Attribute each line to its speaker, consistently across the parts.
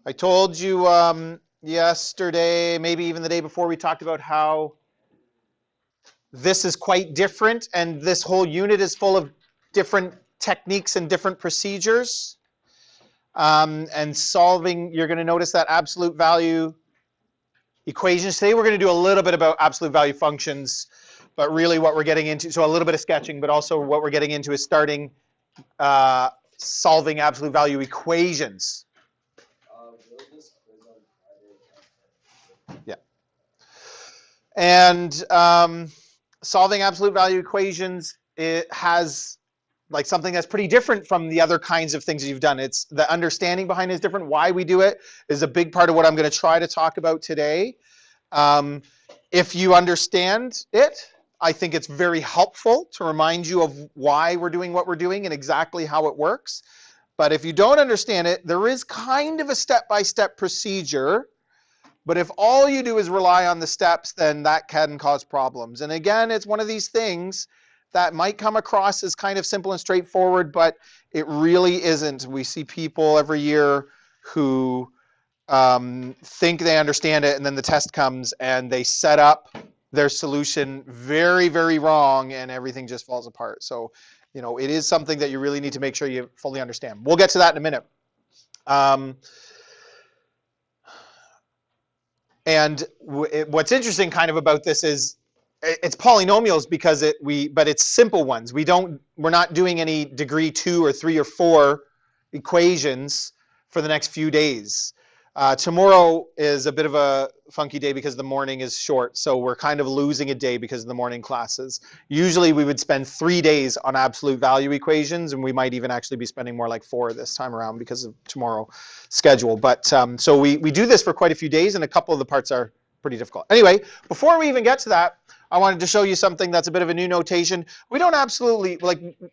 Speaker 1: I told you yesterday, maybe even the day before, we talked about how this is quite different, and this whole unit is full of different techniques and different procedures. And solving, you're going to notice that absolute value equations. Today we're going to do a little bit about absolute value functions, but really what we're getting into, so a little bit of sketching, but also what we're getting into is starting solving absolute value equations. Yeah. And solving absolute value equations, it has like something that's pretty different from the other kinds of things you've done. It's the understanding behind it is different. Why we do it is a big part of what I'm going to try to talk about today. If you understand it, I think it's very helpful to remind you of why we're doing what we're doing and exactly how it works. But if you don't understand it, there is kind of a step-by-step procedure. But if all you do is rely on the steps, then that can cause problems. And again, it's one of these things that might come across as kind of simple and straightforward, but it really isn't. We see people every year who think they understand it, and then the test comes and they set up their solution very, very wrong, and everything just falls apart. So, you know, it is something that you really need to make sure you fully understand. We'll get to that in a minute. And what's interesting kind of about this is it's polynomials because but it's simple ones. We're not doing any degree 2 or 3 or 4 equations for the next few days. Tomorrow is a bit of a funky day because the morning is short, so we're kind of losing a day because of the morning classes. Usually we would spend 3 days on absolute value equations, and we might even actually be spending more like 4 this time around because of tomorrow schedule. But so we do this for quite a few days, and a couple of the parts are pretty difficult. Anyway, before we even get to that, I wanted to show you something that's a bit of a new notation. We don't absolutely,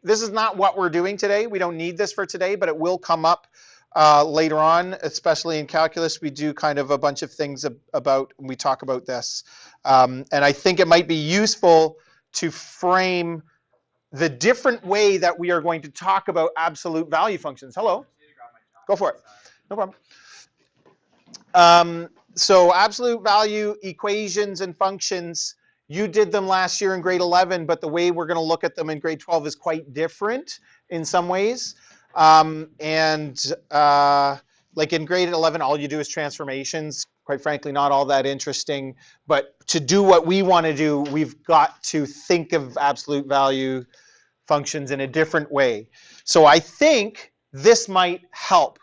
Speaker 1: this is not what we're doing today. We don't need this for today, but it will come up later on, especially in calculus. We do kind of a bunch of things we talk about this. And I think it might be useful to frame the different way that we are going to talk about absolute value functions. Hello. Go for it. No problem. So absolute value equations and functions, you did them last year in grade 11, but the way we're going to look at them in grade 12 is quite different in some ways. Like in grade 11, all you do is transformations. Quite frankly, not all that interesting. But to do what we want to do, we've got to think of absolute value functions in a different way. So I think this might help.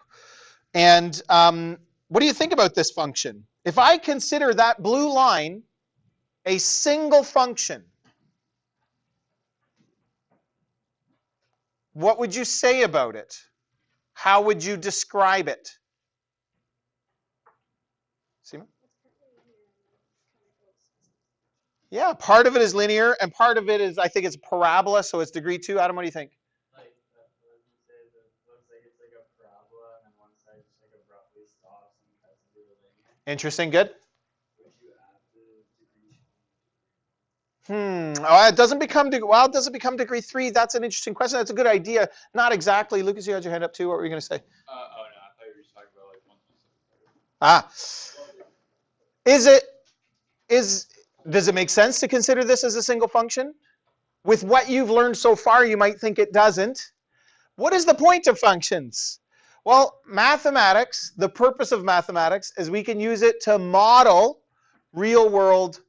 Speaker 1: And what do you think about this function? If I consider that blue line a single function, what would you say about it? How would you describe it? Seema? Yeah, part of it is linear, and part of it is, I think it's parabola, so it's degree 2. Adam, what do you think?
Speaker 2: Looks like it's like a parabola, and on one side just like abruptly stops and cuts into the linear.
Speaker 1: Interesting, good.
Speaker 2: Would you add the degree?
Speaker 1: Oh, it doesn't become degree 3. That's an interesting question. That's a good idea. Not exactly. Lucas, you had your hand up too. What were you going to say?
Speaker 2: Oh no, I thought you were just talking about like one specific.
Speaker 1: Does it make sense to consider this as a single function? With what you've learned so far, you might think it doesn't. What is the point of functions? Well, mathematics, the purpose of mathematics is we can use it to model real-world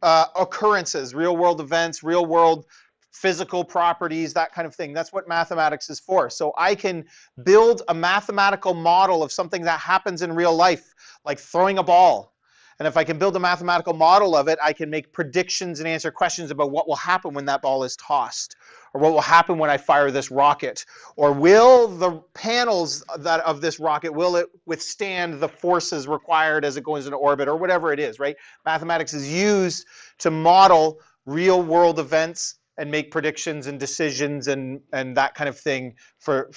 Speaker 1: occurrences, real-world events, real-world physical properties, that kind of thing. That's what mathematics is for. So I can build a mathematical model of something that happens in real life, like throwing a ball. And if I can build a mathematical model of it, I can make predictions and answer questions about what will happen when that ball is tossed, or what will happen when I fire this rocket, or will the panels of this rocket, will it withstand the forces required as it goes into orbit, or whatever it is, right? Mathematics is used to model real world events and make predictions and decisions and that kind of thing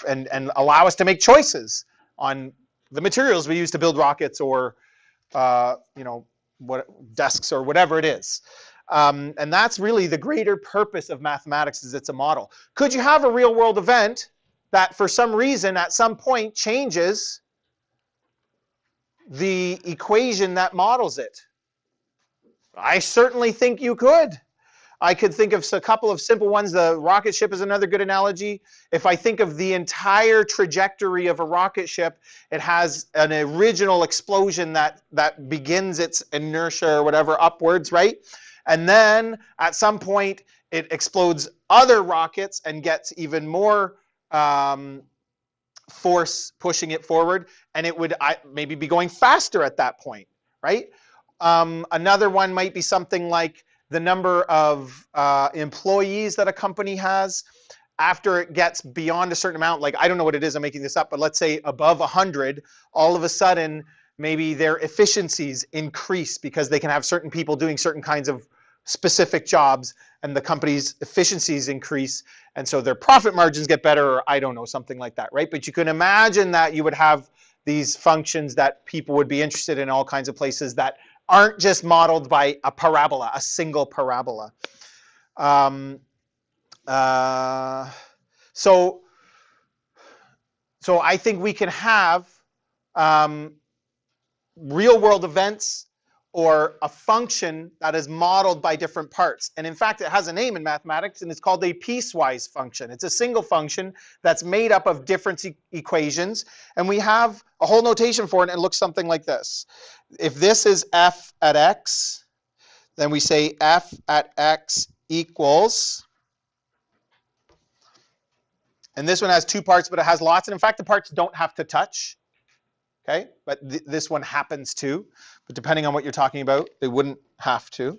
Speaker 1: and allow us to make choices on the materials we use to build rockets or desks or whatever it is. And that's really the greater purpose of mathematics, is it's a model. Could you have a real world event that for some reason at some point changes the equation that models it? I certainly think you could. I could think of a couple of simple ones. The rocket ship is another good analogy. If I think of the entire trajectory of a rocket ship, it has an original explosion that begins its inertia or whatever upwards, right? And then at some point, it explodes other rockets and gets even more force pushing it forward, and it would maybe be going faster at that point, right? Another one might be something like the number of employees that a company has. After it gets beyond a certain amount, like I don't know what it is, I'm making this up, but let's say above 100, all of a sudden maybe their efficiencies increase because they can have certain people doing certain kinds of specific jobs, and the company's efficiencies increase, and so their profit margins get better, or I don't know, something like that, right? But you can imagine that you would have these functions that people would be interested in all kinds of places that aren't just modeled by a parabola, a single parabola. So I think we can have real world events or a function that is modeled by different parts. And in fact, it has a name in mathematics, and it's called a piecewise function. It's a single function that's made up of different equations, and we have a whole notation for it, and it looks something like this. If this is f at x, then we say f at x equals, and this one has two parts, but it has lots, and in fact, the parts don't have to touch. Okay, but this one happens to. But depending on what you're talking about, they wouldn't have to.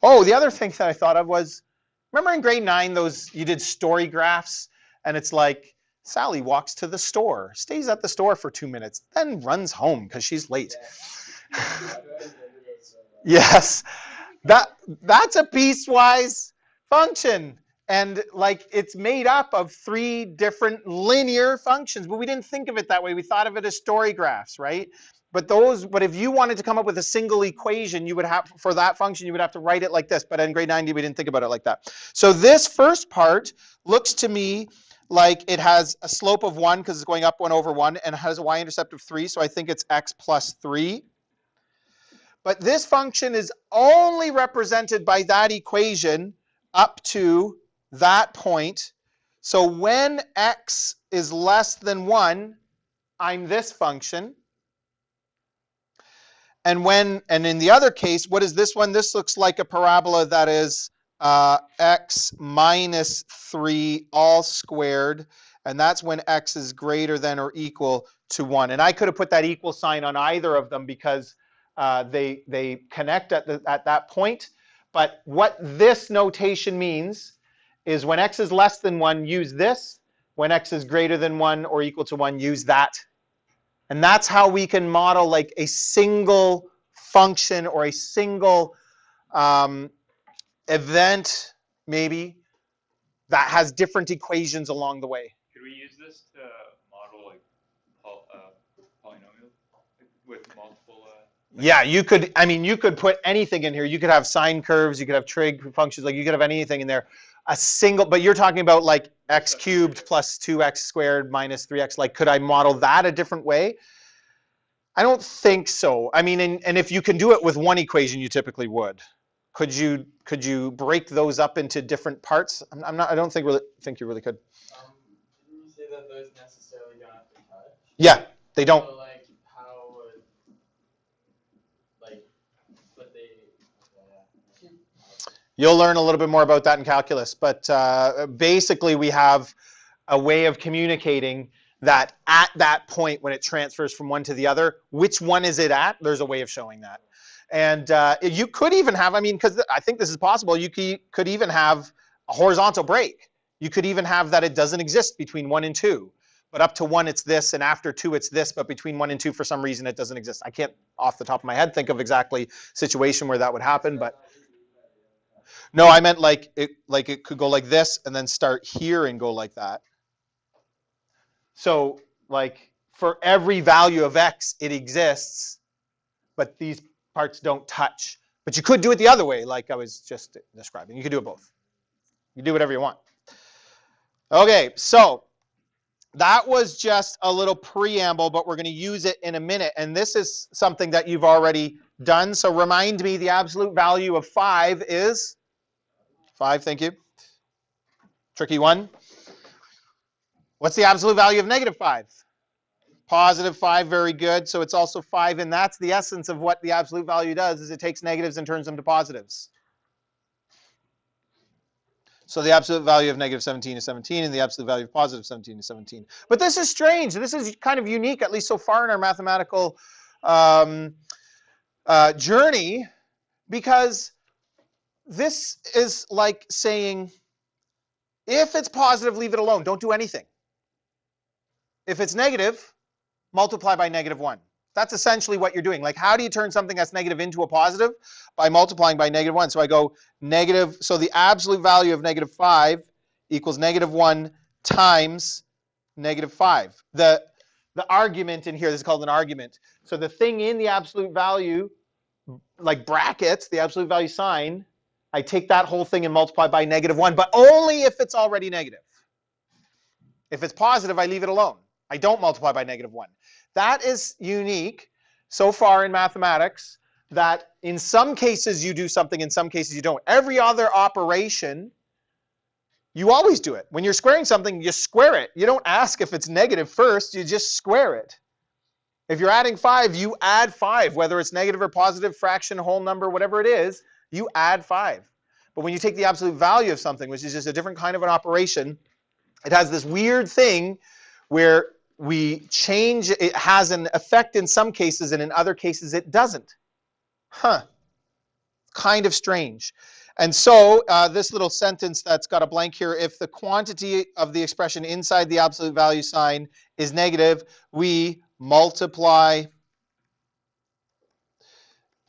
Speaker 1: Oh, the other thing that I thought of was, remember in grade 9, you did story graphs, and it's like, Sally walks to the store, stays at the store for 2 minutes, then runs home because she's late. Yes, that's a piecewise function. And like it's made up of 3 different linear functions, but we didn't think of it that way. We thought of it as story graphs, right? But if you wanted to come up with a single equation, you would have, for that function, you would have to write it like this. But in grade 9, we didn't think about it like that. So this first part looks to me like it has a slope of 1 because it's going up 1 over 1, and it has a y-intercept of 3. So I think it's x plus 3. But this function is only represented by that equation up to that point. So when x is less than 1, I'm this function. And in the other case, what is this one? This looks like a parabola that is x minus 3 all squared. And that's when x is greater than or equal to 1. And I could have put that equal sign on either of them because they connect at that point. But what this notation means is when x is less than 1, use this. When x is greater than 1 or equal to 1, use that. And that's how we can model like a single function or a single event, maybe, that has different equations along the way.
Speaker 3: Could we use this to model like polynomials with multiple?
Speaker 1: Yeah, you could. I mean, you could put anything in here. You could have sine curves. You could have trig functions. Like you could have anything in there. But you're talking about like x cubed plus 2x squared minus 3x. Like, could I model that a different way? I don't think so. I mean, and if you can do it with one equation, you typically would. Could you break those up into different parts? I don't think you really could.
Speaker 2: Didn't you say that those necessarily don't have to touch?
Speaker 1: Yeah, they don't.
Speaker 2: So like how would but they.
Speaker 1: You'll learn a little bit more about that in calculus, but basically we have a way of communicating that at that point when it transfers from one to the other, which one is it at? There's a way of showing that. And you could even have, I mean, because I think this is possible, you could even have a horizontal break. You could even have that it doesn't exist between 1 and 2. But up to 1 it's this, and after 2 it's this, but between 1 and 2 for some reason it doesn't exist. I can't off the top of my head think of exactly situation where that would happen, but no, I meant like it could go like this and then start here and go like that. So like for every value of x it exists, but these parts don't touch. But you could do it the other way, like I was just describing. You could do it both. You can do whatever you want. Okay, so that was just a little preamble, but we're going to use it in a minute. And this is something that you've already done. So remind me, the absolute value of 5 is 5. Thank you. Tricky one. What's the absolute value of negative 5? Positive 5. Very good. So it's also 5. And that's the essence of what the absolute value does, is it takes negatives and turns them to positives. So the absolute value of negative 17 is 17, and the absolute value of positive 17 is 17. But this is strange. This is kind of unique, at least so far in our mathematical journey, because this is like saying, if it's positive, leave it alone. Don't do anything. If it's negative, multiply by negative 1. That's essentially what you're doing. Like, how do you turn something that's negative into a positive? By multiplying by negative 1. So I go negative, so the absolute value of negative 5 equals negative 1 times negative 5. The argument in here, this is called an argument. So the thing in the absolute value, like brackets, the absolute value sign, I take that whole thing and multiply by negative 1, but only if it's already negative. If it's positive, I leave it alone. I don't multiply by negative 1. That is unique so far in mathematics, that in some cases you do something, in some cases you don't. Every other operation, you always do it. When you're squaring something, you square it. You don't ask if it's negative first, you just square it. If you're adding 5, you add 5, whether it's negative or positive, fraction, whole number, whatever it is, you add 5. But when you take the absolute value of something, which is just a different kind of an operation, it has this weird thing where we change, it has an effect in some cases, and in other cases it doesn't. Kind of strange. And so this little sentence that's got a blank here, if the quantity of the expression inside the absolute value sign is negative, we multiply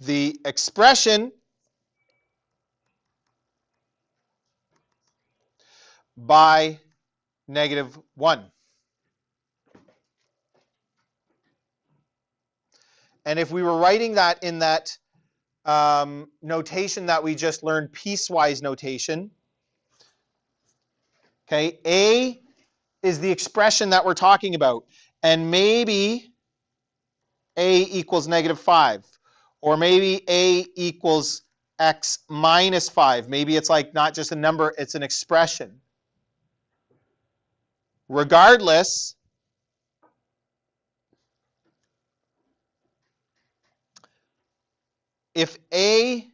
Speaker 1: the expression by negative 1. And if we were writing that in that notation that we just learned, piecewise notation, okay, A is the expression that we're talking about. And maybe A equals negative 5. Or maybe A equals x minus 5. Maybe it's like not just a number, it's an expression. Regardless, if A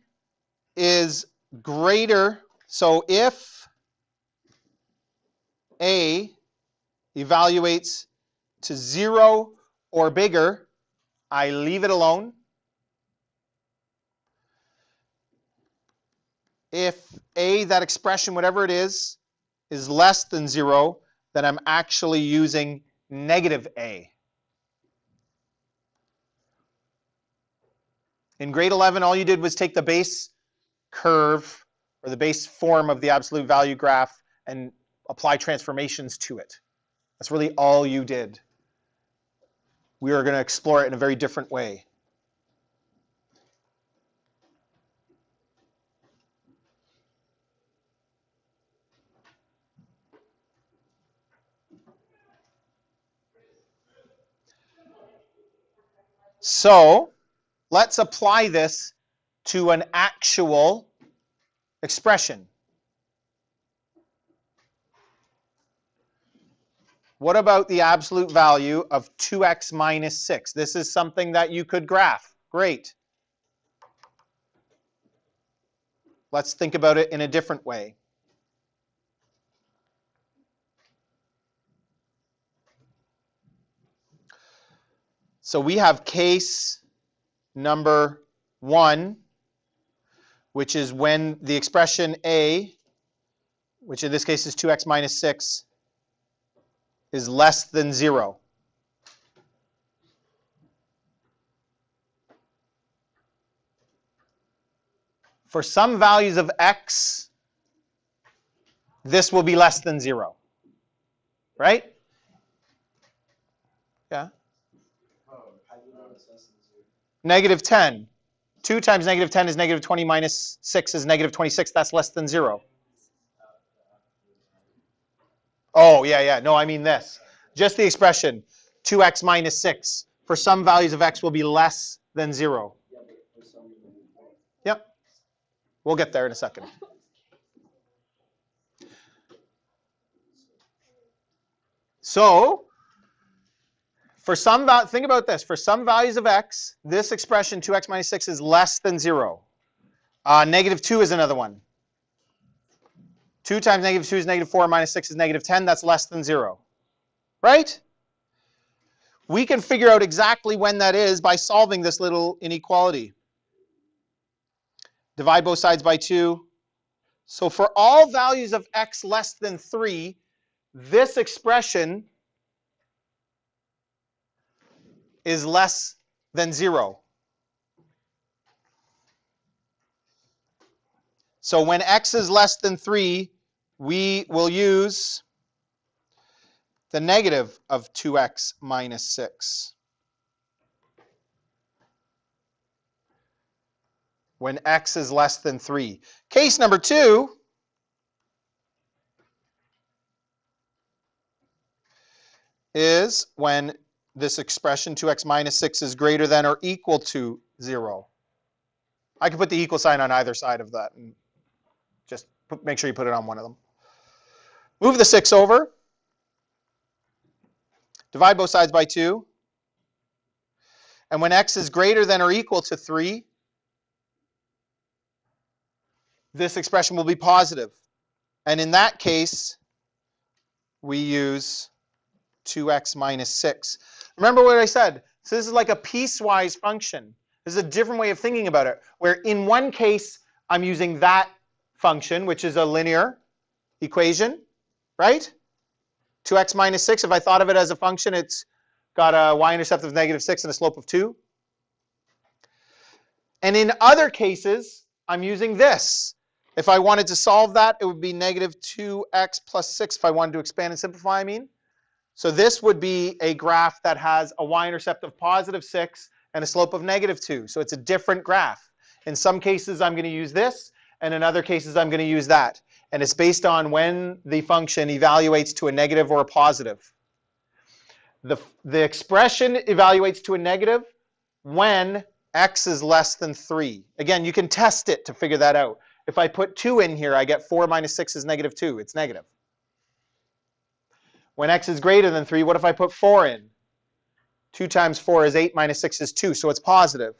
Speaker 1: is greater, so if A evaluates to 0 or bigger, I leave it alone. If A, that expression, whatever it is less than 0, then I'm actually using negative A. In grade 11, all you did was take the base curve or the base form of the absolute value graph and apply transformations to it. That's really all you did. We are going to explore it in a very different way. So let's apply this to an actual expression. What about the absolute value of 2x minus 6? This is something that you could graph. Great. Let's think about it in a different way. So we have case number 1, which is when the expression A, which in this case is 2x minus 6, is less than 0. For some values of x, this will be less than 0. Right? Yeah? Negative 10. 2 times negative 10 is negative 20 minus 6 is negative 26. That's less than 0. Oh, yeah. No, I mean this. Just the expression 2x minus 6 for some values of x will be less than 0. Yep. We'll get there in a second. So, for some think about this. For some values of x, this expression 2x minus 6 is less than 0. Negative 2 is another one. 2 times negative 2 is negative 4, minus 6 is negative 10. That's less than 0. Right? We can figure out exactly when that is by solving this little inequality. Divide both sides by 2. So for all values of x less than 3, this expression is less than 0. So when x is less than 3, we will use the negative of 2x minus 6. When x is less than 3. Case number 2 is when this expression 2x minus 6 is greater than or equal to 0. I can put the equal sign on either side of that and just make sure you put it on one of them. Move the 6 over. Divide both sides by 2. And when x is greater than or equal to 3, this expression will be positive. And in that case, we use 2x minus 6. Remember what I said? So this is like a piecewise function. This is a different way of thinking about it, where in one case, I'm using that function, which is a linear equation, right? 2x minus 6, if I thought of it as a function, it's got a y-intercept of negative 6 and a slope of 2. And in other cases, I'm using this. If I wanted to solve that, it would be negative 2x plus 6 if I wanted to expand and simplify, I mean. So this would be a graph that has a y-intercept of positive 6 and a slope of negative 2. So it's a different graph. In some cases, I'm going to use this, and in other cases, I'm going to use that. And it's based on when the function evaluates to a negative or a positive. The expression evaluates to a negative when x is less than 3. Again, you can test it to figure that out. If I put 2 in here, I get 4 minus 6 is negative 2. It's negative. When x is greater than 3, what if I put 4 in? 2 times 4 is 8, minus 6 is 2, so it's positive.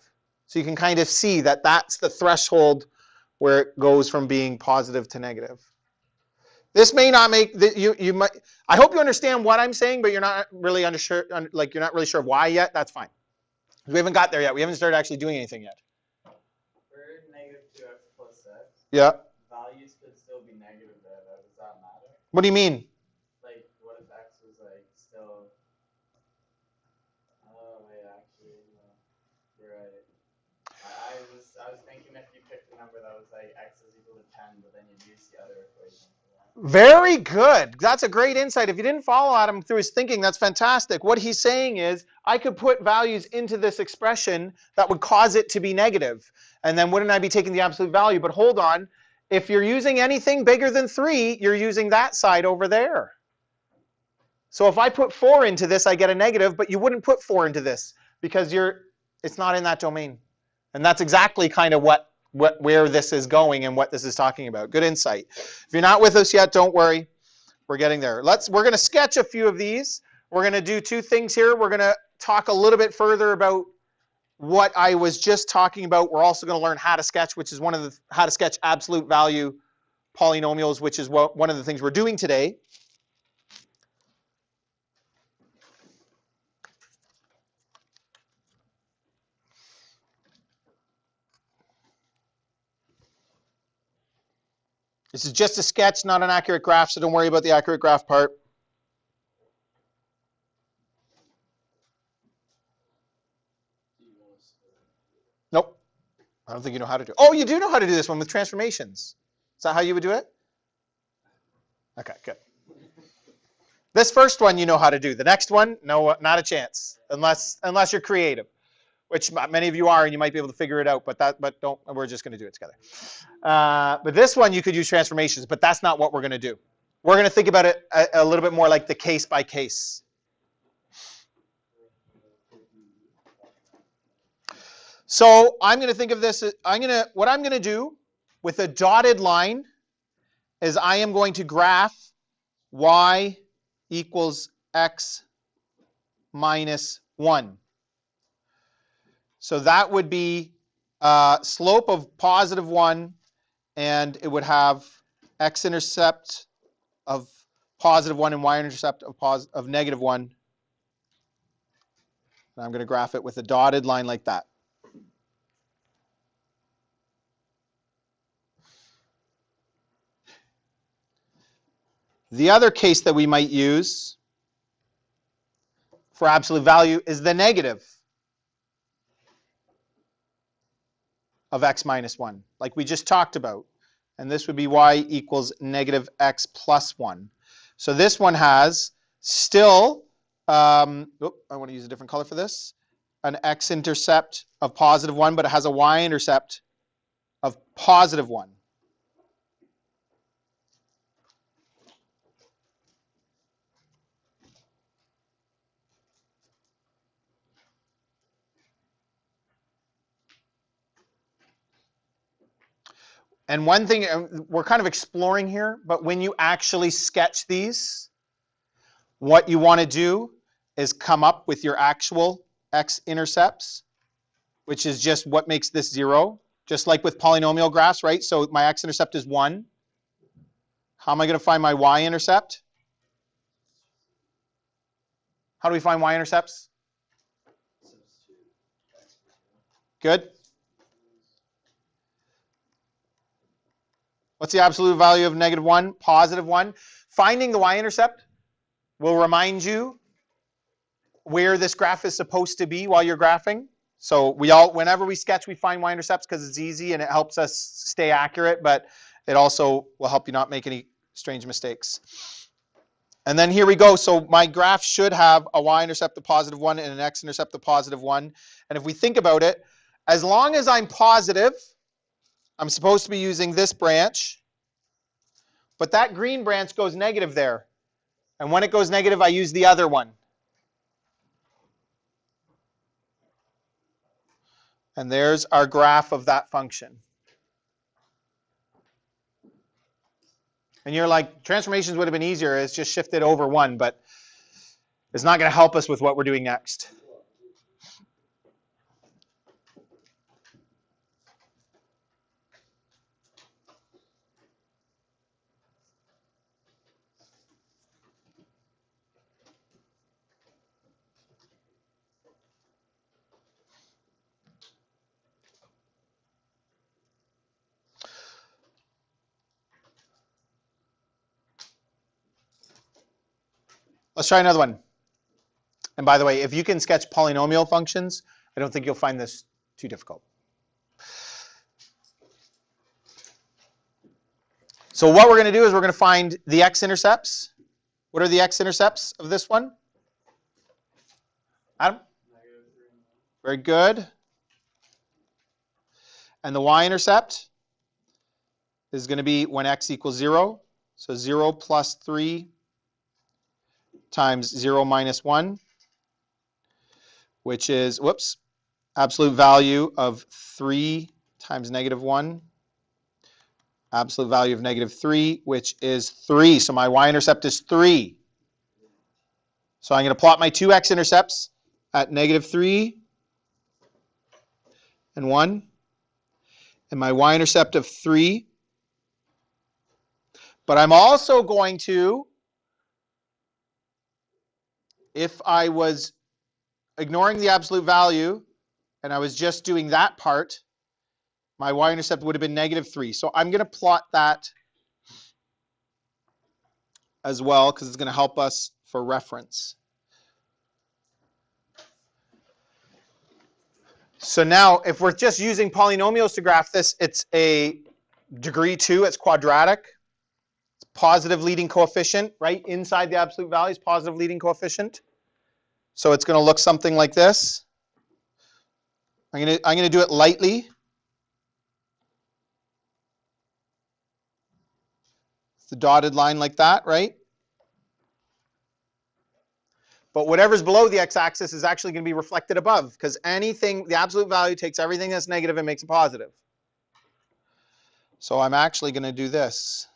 Speaker 1: So you can kind of see that that's the threshold where it goes from being positive to negative. This may not make you might. I hope you understand what I'm saying, but you're not really you're not really sure of why yet. That's fine. We haven't got there yet. We haven't started actually doing anything yet.
Speaker 2: For negative 2x plus 6,
Speaker 1: yeah.
Speaker 2: Values could still be negative there, though. Does that matter?
Speaker 1: What do you mean?
Speaker 2: Like, what if x was like still? Oh wait, actually, no. You're right. I was thinking if you picked a number that was like x is equal to 10, but then you'd use the other equation.
Speaker 1: Very good. That's a great insight. If you didn't follow Adam through his thinking, that's fantastic. What he's saying is, I could put values into this expression that would cause it to be negative. And then wouldn't I be taking the absolute value? But hold on. If you're using anything bigger than 3, you're using that side over there. So if I put 4 into this, I get a negative, but you wouldn't put 4 into this because it's not in that domain. And that's exactly kind of where this is going and what this is talking about. Good insight. If you're not with us yet, don't worry. We're getting there. We're going to sketch a few of these. We're going to do 2 things here. We're going to talk a little bit further about what I was just talking about. We're also going to learn how to sketch, which is how to sketch absolute value polynomials, which is one of the things we're doing today. This is just a sketch, not an accurate graph, so don't worry about the accurate graph part. Nope. I don't think you know how to do it. Oh, you do know how to do this one with transformations. Is that how you would do it? Okay, good. This first one you know how to do. The next one, no, not a chance, unless you're creative, which many of you are, and you might be able to figure it out. But don't. We're just going to do it together. But this one you could use transformations, but that's not what we're going to do. We're going to think about it a little bit more like the case by case. So I'm going to think of this, what I'm going to do with a dotted line is I am going to graph y equals x minus 1. So that would be slope of positive 1, and it would have x-intercept of positive 1 and y-intercept of negative 1. And I'm going to graph it with a dotted line like that. The other case that we might use for absolute value is the negative of x minus 1, like we just talked about. And this would be y equals negative x plus 1. So this one has still, I want to use a different color for this, an x-intercept of positive 1, but it has a y-intercept of positive 1. And one thing we're kind of exploring here, but when you actually sketch these, what you want to do is come up with your actual x-intercepts, which is just what makes this 0, just like with polynomial graphs, right? So my x-intercept is 1. How am I going to find my y-intercept? How do we find y-intercepts? Good. What's the absolute value of negative 1? Positive 1. Finding the y-intercept will remind you where this graph is supposed to be while you're graphing. So whenever we sketch, we find y-intercepts because it's easy and it helps us stay accurate, but it also will help you not make any strange mistakes. And then here we go. So my graph should have a y-intercept of positive 1 and an x-intercept of positive 1. And if we think about it, as long as I'm positive, I'm supposed to be using this branch, but that green branch goes negative there. And when it goes negative, I use the other one. And there's our graph of that function. And you're like, transformations would have been easier. It's just shifted over 1, but it's not going to help us with what we're doing next. Let's try another one. And by the way, if you can sketch polynomial functions, I don't think you'll find this too difficult. So what we're going to do is we're going to find the x-intercepts. What are the x-intercepts of this one? Adam? Very good. And the y-intercept is going to be when x equals 0. So 0 plus 3 times 0 minus 1, which is, absolute value of 3 times negative 1. Absolute value of negative 3, which is 3. So my y-intercept is 3. So I'm going to plot my two x-intercepts at negative 3 and 1. And my y-intercept of 3. But I'm also going to, if I was ignoring the absolute value and I was just doing that part, my y-intercept would have been negative 3. So I'm going to plot that as well because it's going to help us for reference. So now, if we're just using polynomials to graph this, it's a degree 2, it's quadratic. It's positive leading coefficient, right? Inside the absolute value is positive leading coefficient. So it's going to look something like this. I'm going to do it lightly. It's a dotted line like that, right? But whatever's below the x-axis is actually going to be reflected above, because anything, the absolute value takes everything that's negative and makes it positive. So I'm actually going to do this.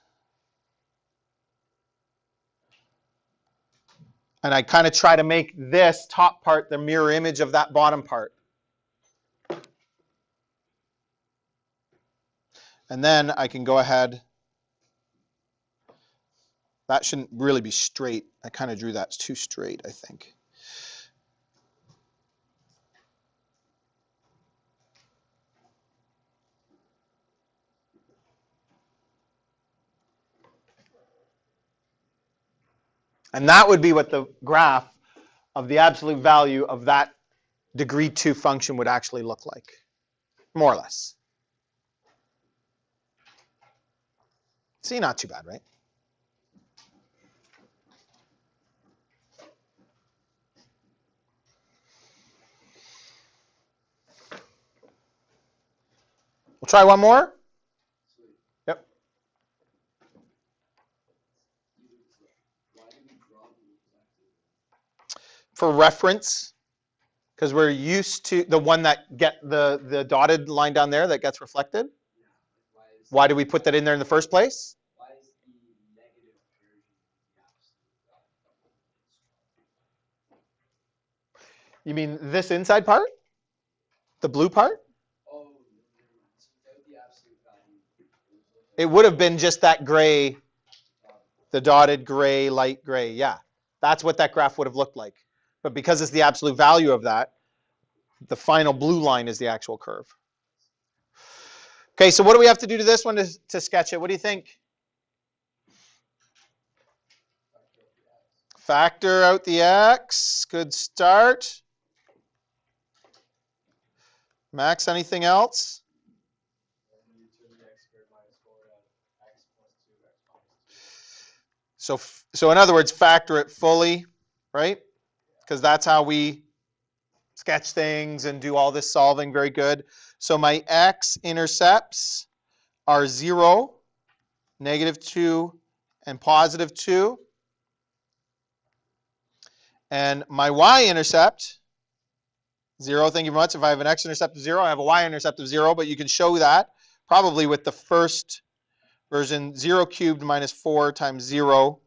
Speaker 1: And I kind of try to make this top part the mirror image of that bottom part. And then I can go ahead. That shouldn't really be straight. I kind of drew that too straight, I think. And that would be what the graph of the absolute value of that degree 2 function would actually look like, more or less. See, not too bad, right? We'll try one more. Yep. For reference, because we're used to the one that get the dotted line down there that gets reflected. Why do we put that in there in the first place?
Speaker 2: Why is the negative version the absolute value?
Speaker 1: You mean this inside part? The blue part?
Speaker 2: Oh, never mind. So without the absolute value,
Speaker 1: It would have been just that gray, the dotted gray, light gray. Yeah, that's what that graph would have looked like. But because it's the absolute value of that, the final blue line is the actual curve. Okay, so what do we have to do to this one to sketch it? What do you think? Factor out the x. Good start. Max, anything else? So in other words, factor it fully, right? Because that's how we sketch things and do all this solving. Very good. So my x-intercepts are 0, -2, and +2. And my y-intercept, 0, thank you very much. If I have an x-intercept of 0, I have a y-intercept of 0, but you can show that probably with the first version, 0 cubed minus 4 times 0.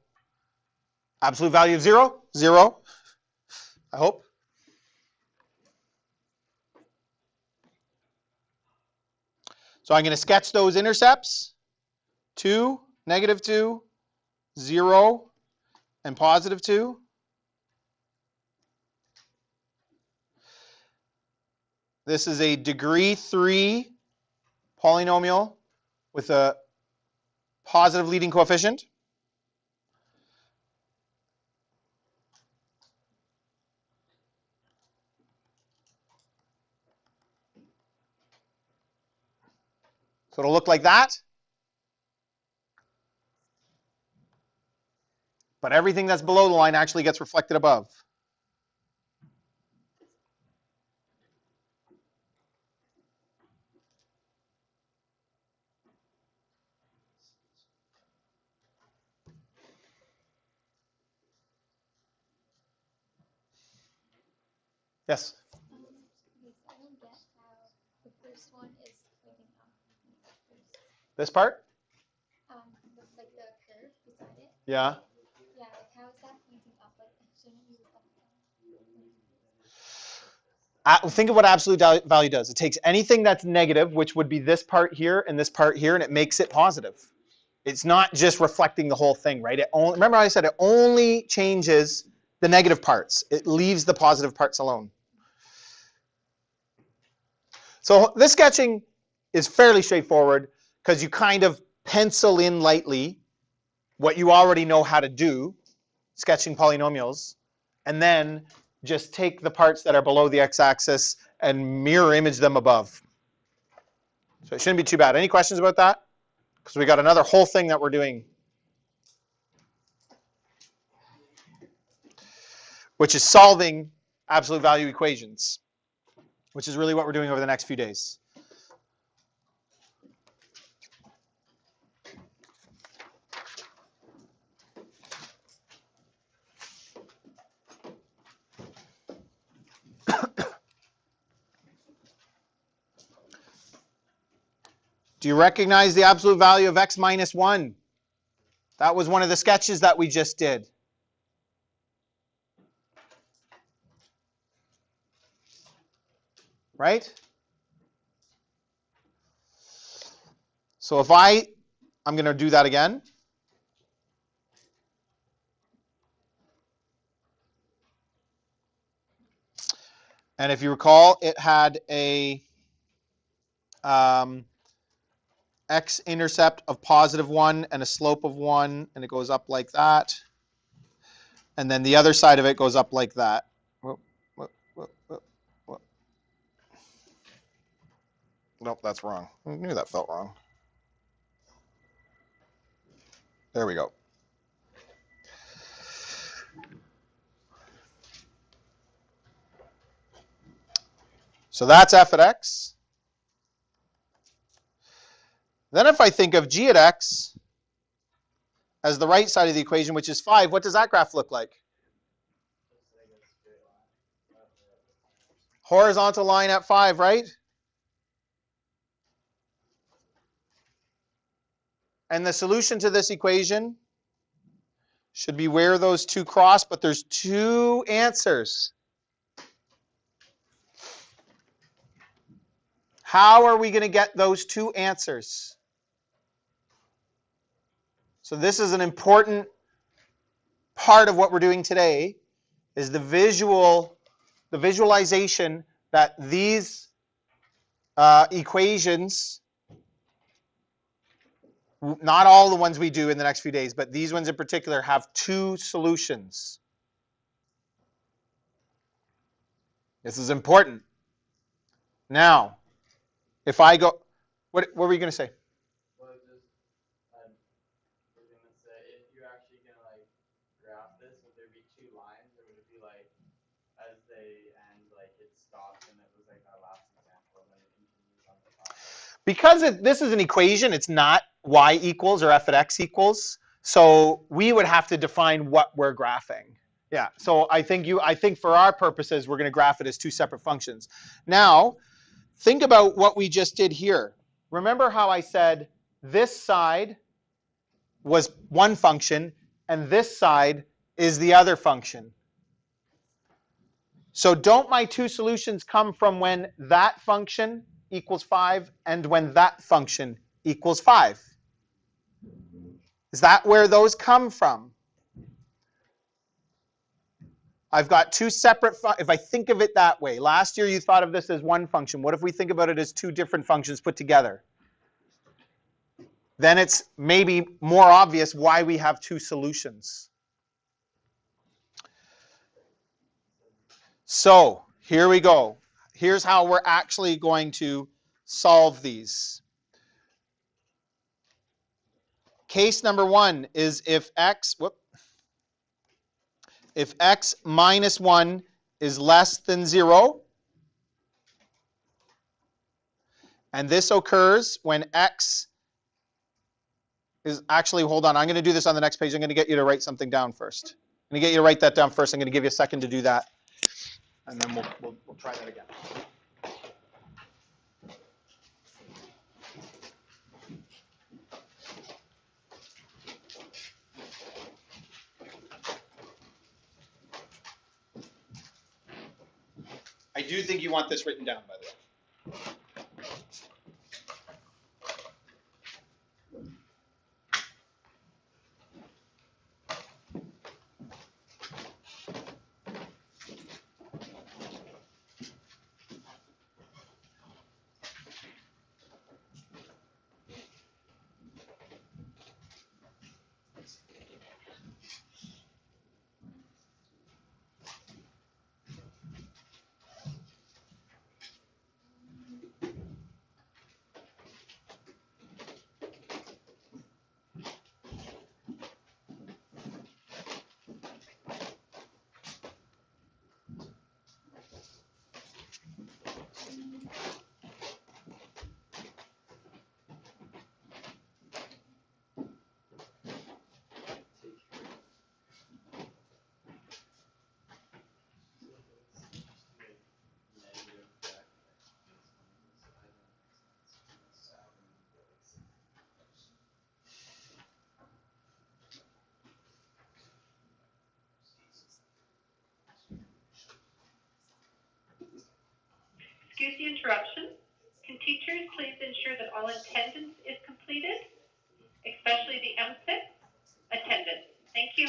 Speaker 1: Absolute value of 0, 0, I hope. So I'm going to sketch those intercepts, 2, -2, 0, and +2. This is a degree 3 polynomial with a positive leading coefficient. So it'll look like that. But everything that's below the line actually gets reflected above. Yes?
Speaker 4: I don't get how the first one is pointing up.
Speaker 1: This part?
Speaker 4: Like the curve beside it.
Speaker 1: Yeah.
Speaker 4: Yeah, like how is that pointing up? Like shouldn't you reflect down?
Speaker 1: Think of what absolute value does. It takes anything that's negative, which would be this part here and this part here, and it makes it positive. It's not just reflecting the whole thing, right? Remember I said it only changes the negative parts. It leaves the positive parts alone. So this sketching is fairly straightforward because you kind of pencil in lightly what you already know how to do, sketching polynomials, and then just take the parts that are below the x-axis and mirror image them above. So it shouldn't be too bad. Any questions about that? Because we got another whole thing that we're doing, which is solving absolute value equations, which is really what we're doing over the next few days. Do you recognize the absolute value of x minus 1? That was one of the sketches that we just did. Right? So if I'm going to do that again. And if you recall, it had a x-intercept of +1 and a slope of 1, and it goes up like that. And then the other side of it goes up like that. Whoop, whoop, whoop, whoop, whoop. Nope, that's wrong. I knew that felt wrong. There we go. So that's f at x. Then if I think of g at x as the right side of the equation, which is 5, what does that graph look like? Horizontal line at 5, right? And the solution to this equation should be where those two cross, but there's two answers. How are we going to get those two answers? So this is an important part of what we're doing today, is the visualization that these equations, not all the ones we do in the next few days, but these ones in particular have two solutions. This is important. Now, if I go, what were you going to say?
Speaker 2: Well, just, was gonna say, if you're actually gonna like graph this, would there be two lines, or would it be like, as they end, like it stops, and it was like our last example, and then it continues on the top?
Speaker 1: Because this is an equation, it's not y equals or f at x equals. So we would have to define what we're graphing. Yeah. So I think for our purposes, we're going to graph it as two separate functions. Now, think about what we just did here. Remember how I said this side was one function and this side is the other function. So don't my two solutions come from when that function equals 5 and when that function equals 5? Is that where those come from? I've got two separate if I think of it that way. Last year you thought of this as one function. What if we think about it as two different functions put together? Then it's maybe more obvious why we have two solutions. So here we go. Here's how we're actually going to solve these. Case number 1 is if x minus 1 is less than 0, and this occurs when x is actually, hold on, I'm going to do this on the next page. I'm going to get you to write something down first. I'm going to get you to write that down first. I'm going to give you a second to do that, and then we'll try that again. I do think you want this written down, by the way.
Speaker 5: Excuse the interruption. Can teachers please ensure that all attendance is completed, especially the MSIP attendance? Thank you.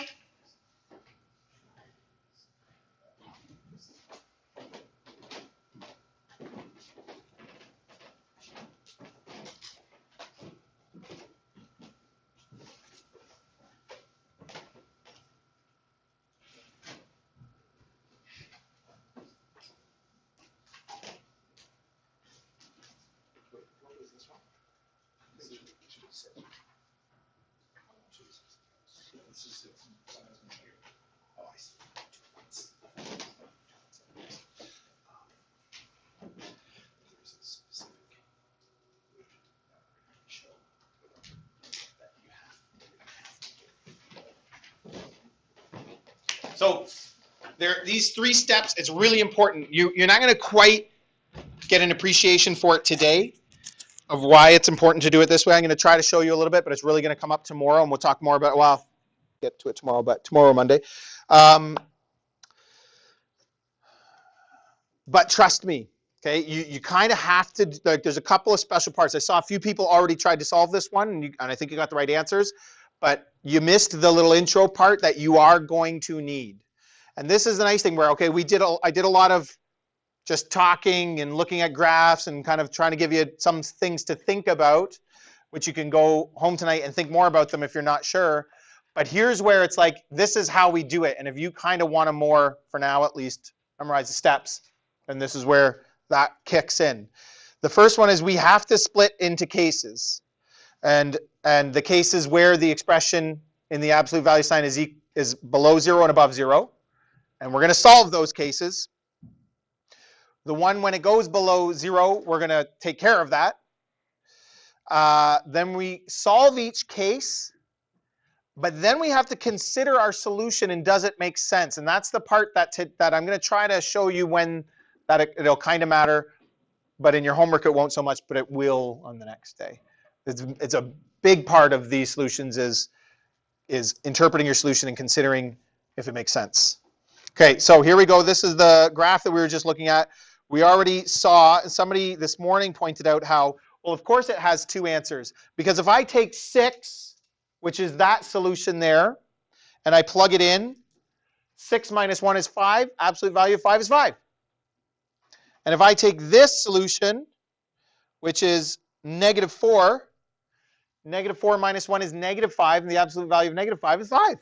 Speaker 1: So these 3 steps, it's really important. You're not going to quite get an appreciation for it today of why it's important to do it this way. I'm going to try to show you a little bit, but it's really going to come up tomorrow, and we'll talk more about, well, I'll get to it tomorrow, but tomorrow, Monday. But trust me, okay, you kind of have to, like, there's a couple of special parts. I saw a few people already tried to solve this one, and I think you got the right answers, but you missed the little intro part that you are going to need. And this is the nice thing where, okay, I did a lot of just talking and looking at graphs and kind of trying to give you some things to think about, which you can go home tonight and think more about them if you're not sure. But here's where it's like, this is how we do it. And if you kind of want to more, for now at least, memorize the steps, and this is where that kicks in. The first one is we have to split into cases. And the cases where the expression in the absolute value sign is below 0 and above 0. And we're going to solve those cases. The one when it goes below 0, we're going to take care of that. Then we solve each case, but then we have to consider our solution and does it make sense? And that's the part that I'm going to try to show you when that it'll kind of matter, but in your homework it won't so much, but it will on the next day. It's a big part of these solutions is interpreting your solution and considering if it makes sense. Okay, so here we go. This is the graph that we were just looking at. We already saw, somebody this morning pointed out how, well, of course it has 2 answers. Because if I take 6, which is that solution there, and I plug it in, 6 minus 1 is 5. Absolute value of 5 is 5. And if I take this solution, which is negative 4, negative 4 minus 1 is negative 5, and the absolute value of negative 5 is 5.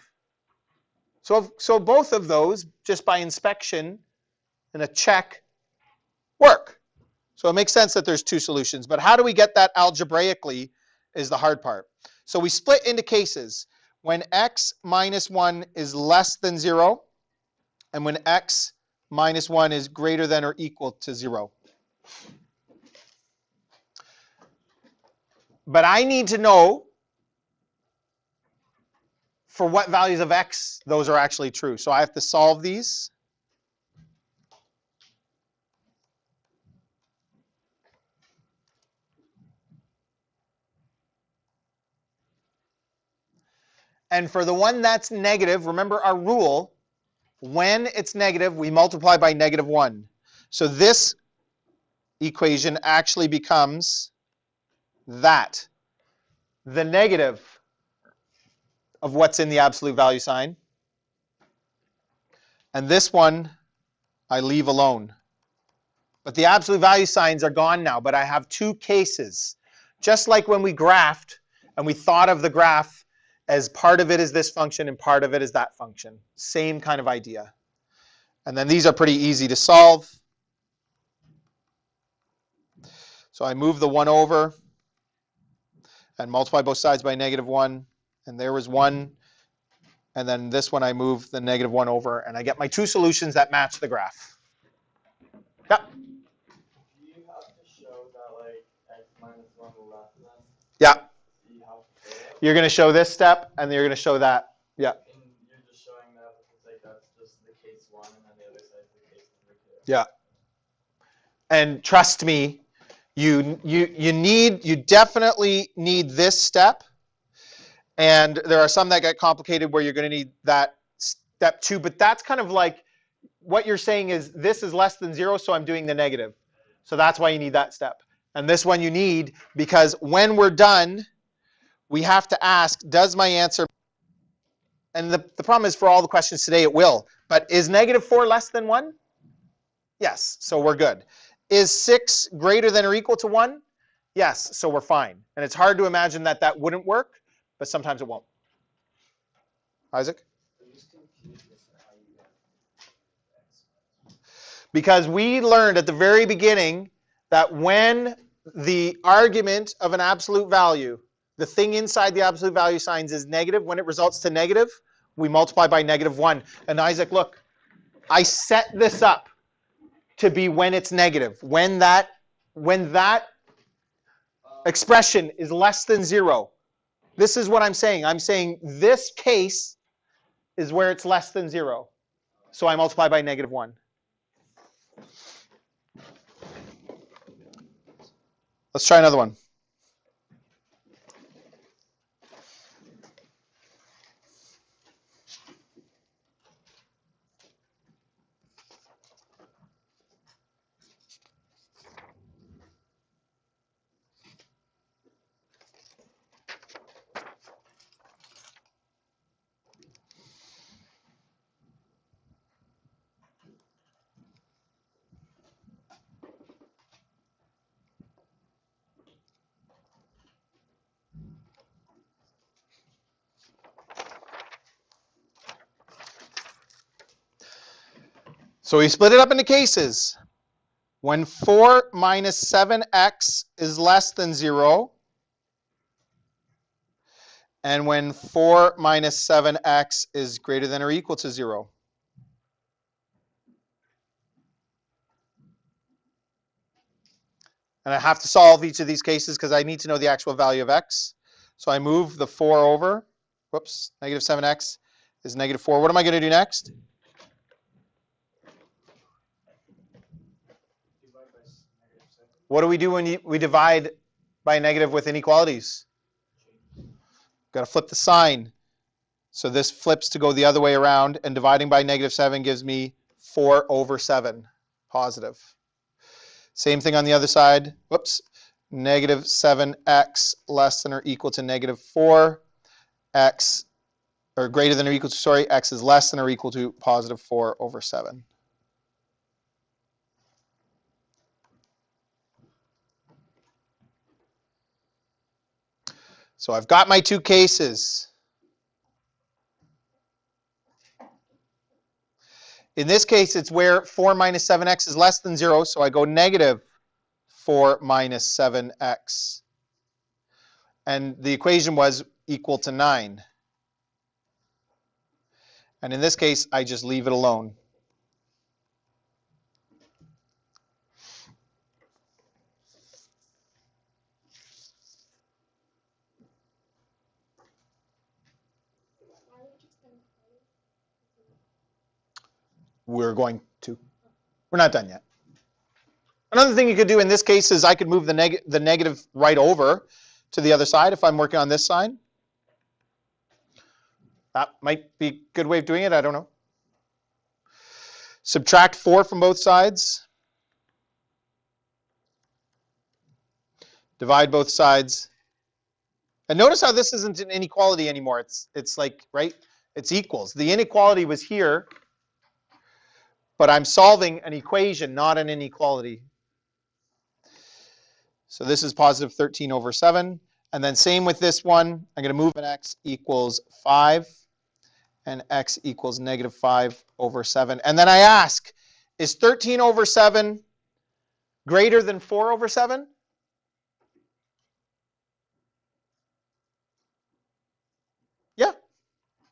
Speaker 1: So both of those, just by inspection and a check, work. So it makes sense that there's 2 solutions. But how do we get that algebraically is the hard part. So we split into cases. When x minus 1 is less than 0, and when x minus 1 is greater than or equal to 0. But I need to know for what values of x those are actually true. So I have to solve these. And for the one that's negative, remember our rule, when it's negative, we multiply by negative 1. So this equation actually becomes that, the negative of what's in the absolute value sign. And this one I leave alone. But the absolute value signs are gone now, but I have 2 cases. Just like when we graphed and we thought of the graph as part of it is this function and part of it is that function. Same kind of idea. And then these are pretty easy to solve. So I move the 1 over and multiply both sides by negative 1. And there was 1. And then this one I move the negative 1 over. And I get my 2 solutions that match the graph. Yep.
Speaker 2: Do you have to show that like x minus 1 less than?
Speaker 1: Yeah.
Speaker 2: Do you have to show that?
Speaker 1: You're going to show this step, and you're going to show that. Yeah.
Speaker 2: And you're just showing that because like that's just the case 1, and then the other side is the case number 2.
Speaker 1: Yeah. And trust me, you definitely need this step. And there are some that get complicated where you're going to need that step 2. But that's kind of like what you're saying is this is less than 0, so I'm doing the negative. So that's why you need that step. And this one you need because when we're done, we have to ask, does my answer, and the problem is for all the questions today it will, but is -4 less than 1? Yes, so we're good. Is 6 greater than or equal to 1? Yes, so we're fine. And it's hard to imagine that that wouldn't work, but sometimes it won't. Isaac? Because we learned at the very beginning that when the argument of an absolute value, the thing inside the absolute value signs is negative, when it results to negative, we multiply by -1. And Isaac, look, I set this up to be when it's negative. When that expression is less than 0. This is what I'm saying. I'm saying this case is where it's less than 0. So I multiply by -1. Let's try another one. So we split it up into cases. When 4 minus 7x is less than 0, and when 4 minus 7x is greater than or equal to 0. And I have to solve each of these cases because I need to know the actual value of x. So I move the 4 over. Whoops, -7x is -4. What am I going to do next? What do we do when we divide by a negative with inequalities? Got to flip the sign. So this flips to go the other way around, and dividing by -7 gives me 4 over 7, positive. Same thing on the other side. Whoops. -7x less than or equal to -4. X, or greater than or equal to, sorry, x is less than or equal to positive 4 over 7. So I've got my two cases. In this case, it's where 4 minus 7x is less than 0, so I go -4 minus 7x. And the equation was equal to 9. And in this case, I just leave it alone. We're going to. We're not done yet. Another thing you could do in this case is I could move the negative right over to the other side if I'm working on this side. That might be a good way of doing it. I don't know. Subtract 4 from both sides. Divide both sides. And notice how this isn't an inequality anymore. It's like, right? It's equals. The inequality was here, but I'm solving an equation, not an inequality. So this is positive 13 over 7. And then same with this one. I'm going to move an x equals 5. And x equals -5 over 7. And then I ask, is 13 over 7 greater than 4 over 7?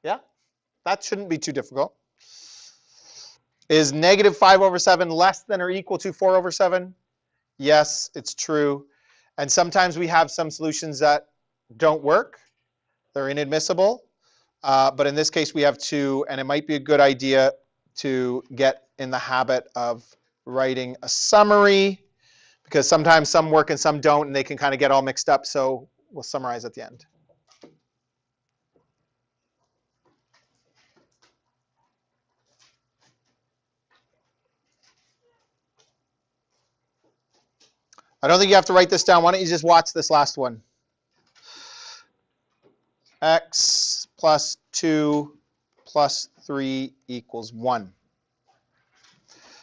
Speaker 1: Yeah. That shouldn't be too difficult. Is -5 over 7 less than or equal to 4 over 7? Yes, it's true. And sometimes we have some solutions that don't work. They're inadmissible. But in this case, we have 2, and it might be a good idea to get in the habit of writing a summary, because sometimes some work and some don't, and they can kind of get all mixed up. So we'll summarize at the end. I don't think you have to write this down. Why don't you just watch this last one? X plus 2 plus 3 equals 1.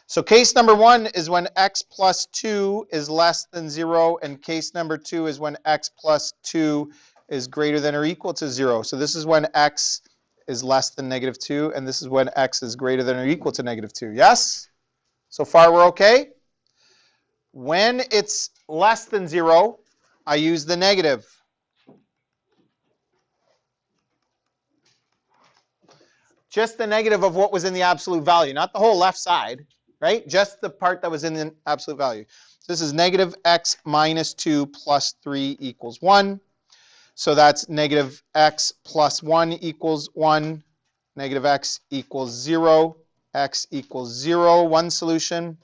Speaker 1: So case number 1 is when x plus 2 is less than 0, and case number 2 is when x plus 2 is greater than or equal to 0. So this is when x is less than negative 2, and this is when x is greater than or equal to negative 2. Yes? So far we're okay? When it's less than 0, I use the negative. Just the negative of what was in the absolute value, not the whole left side, right? Just the part that was in the absolute value. So this is negative x minus 2 plus 3 equals 1. So that's negative x plus 1 equals 1. Negative x equals 0. X equals 0, one solution.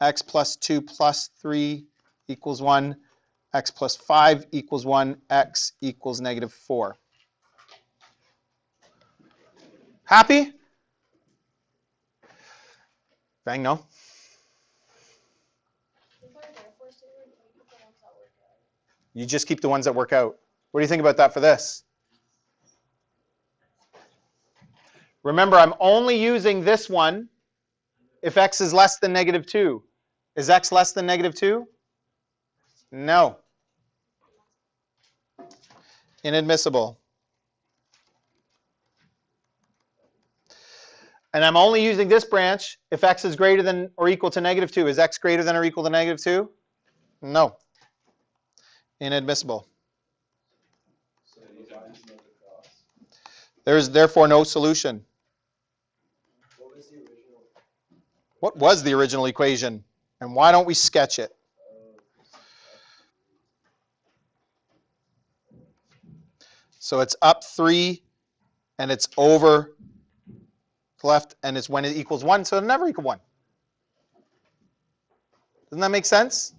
Speaker 1: X plus 2 plus 3 equals 1. X plus 5 equals 1. X equals negative 4. Happy? Bang, no? You just keep the ones that work out. What do you think about that for this? Remember, I'm only using this one if x is less than negative 2. Is x less than negative 2? No. Inadmissible. And I'm only using this branch if x is greater than or equal to negative 2. Is x greater than or equal to negative 2? No. Inadmissible. There is therefore no solution. What was the original equation? And why don't we sketch it? So it's up 3, and it's over left, and it's when it equals 1, so it'll never equal 1. Doesn't that make sense?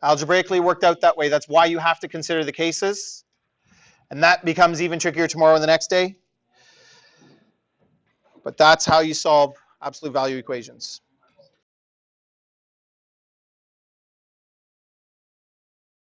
Speaker 1: Algebraically worked out that way. That's why you have to consider the cases. And that becomes even trickier tomorrow and the next day. But that's how you solve absolute value equations.